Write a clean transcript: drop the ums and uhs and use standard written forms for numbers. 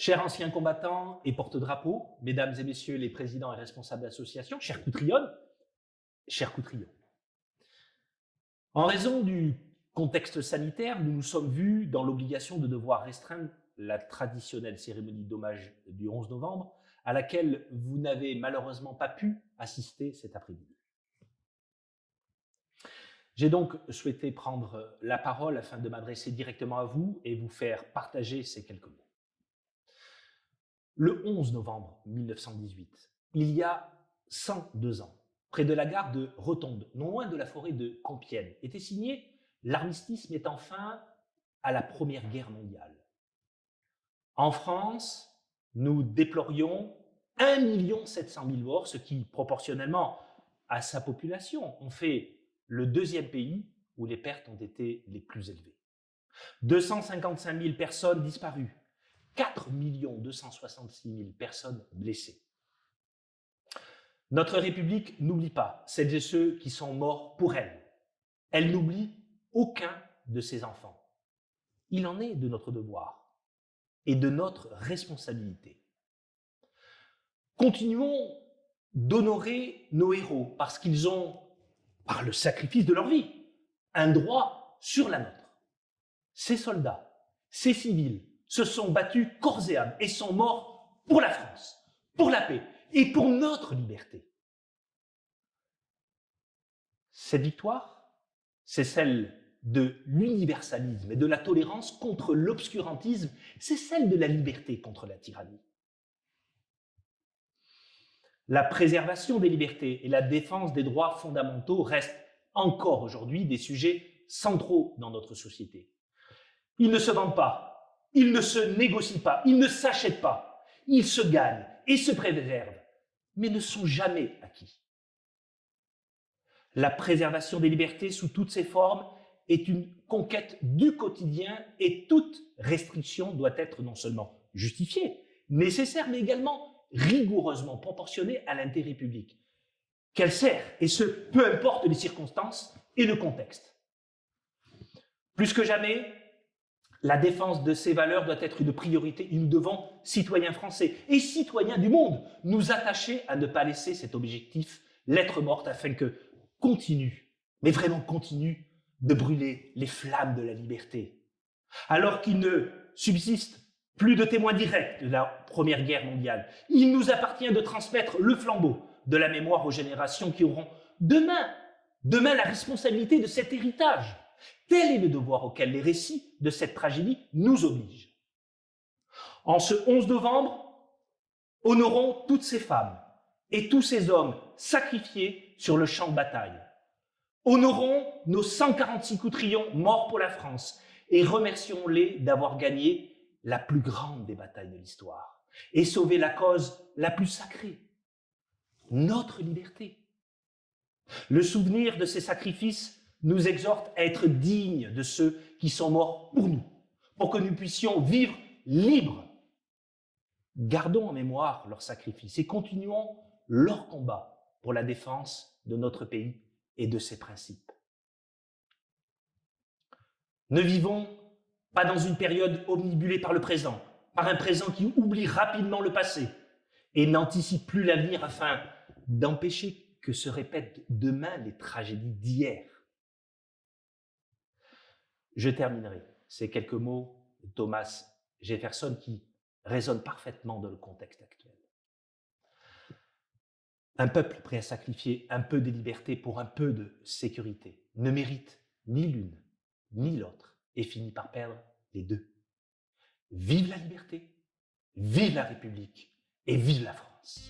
Chers anciens combattants et porte-drapeaux, mesdames et messieurs les présidents et responsables d'associations, chers Coutrillonnes, chers Coutrillons. En raison du contexte sanitaire, nous nous sommes vus dans l'obligation de devoir restreindre la traditionnelle cérémonie d'hommage du 11 novembre, à laquelle vous n'avez malheureusement pas pu assister cet après-midi. J'ai donc souhaité prendre la parole afin de m'adresser directement à vous et vous faire partager ces quelques mots. Le 11 novembre 1918, il y a 102 ans, près de la gare de Rotonde, non loin de la forêt de Compiègne, était signé l'armistice mettant fin à la Première Guerre mondiale. En France, nous déplorions 1 700 000 morts, ce qui, proportionnellement à sa population, en fait le deuxième pays où les pertes ont été les plus élevées. 255 000 personnes disparues, 4 266 000 personnes blessées. Notre République n'oublie pas celles et ceux qui sont morts pour elle. Elle n'oublie aucun de ses enfants. Il en est de notre devoir et de notre responsabilité. Continuons d'honorer nos héros parce qu'ils ont, par le sacrifice de leur vie, un droit sur la nôtre. Ces soldats, ces civils, se sont battus corps et âme et sont morts pour la France, pour la paix et pour notre liberté. Cette victoire, c'est celle de l'universalisme et de la tolérance contre l'obscurantisme, c'est celle de la liberté contre la tyrannie. La préservation des libertés et la défense des droits fondamentaux restent encore aujourd'hui des sujets centraux dans notre société. Ils ne se vendent pas, ils ne se négocient pas, ils ne s'achètent pas, ils se gagnent et se préservent, mais ne sont jamais acquis. La préservation des libertés sous toutes ses formes est une conquête du quotidien et toute restriction doit être non seulement justifiée, nécessaire, mais également rigoureusement proportionnée à l'intérêt public, qu'elle sert, et ce, peu importe les circonstances et le contexte. Plus que jamais, la défense de ces valeurs doit être une priorité et nous devons, citoyens français et citoyens du monde, nous attacher à ne pas laisser cet objectif lettre morte afin que continue, mais vraiment continue, de brûler les flammes de la liberté. Alors qu'il ne subsiste plus de témoins directs de la Première Guerre mondiale, il nous appartient de transmettre le flambeau de la mémoire aux générations qui auront demain la responsabilité de cet héritage. Tel est le devoir auquel les récits de cette tragédie nous obligent. En ce 11 novembre, honorons toutes ces femmes et tous ces hommes sacrifiés sur le champ de bataille. Honorons nos 146 Coutrillons morts pour la France et remercions-les d'avoir gagné la plus grande des batailles de l'histoire et sauvé la cause la plus sacrée, notre liberté. Le souvenir de ces sacrifices nous exhorte à être dignes de ceux qui sont morts pour nous, pour que nous puissions vivre libres. Gardons en mémoire leurs sacrifices et continuons leur combat pour la défense de notre pays et de ses principes. Ne vivons pas dans une période omnibulée par le présent, par un présent qui oublie rapidement le passé et n'anticipe plus l'avenir afin d'empêcher que se répètent demain les tragédies d'hier. Je terminerai ces quelques mots de Thomas Jefferson qui résonnent parfaitement dans le contexte actuel. Un peuple prêt à sacrifier un peu de liberté pour un peu de sécurité ne mérite ni l'une ni l'autre et finit par perdre les deux. Vive la liberté, vive la République et vive la France.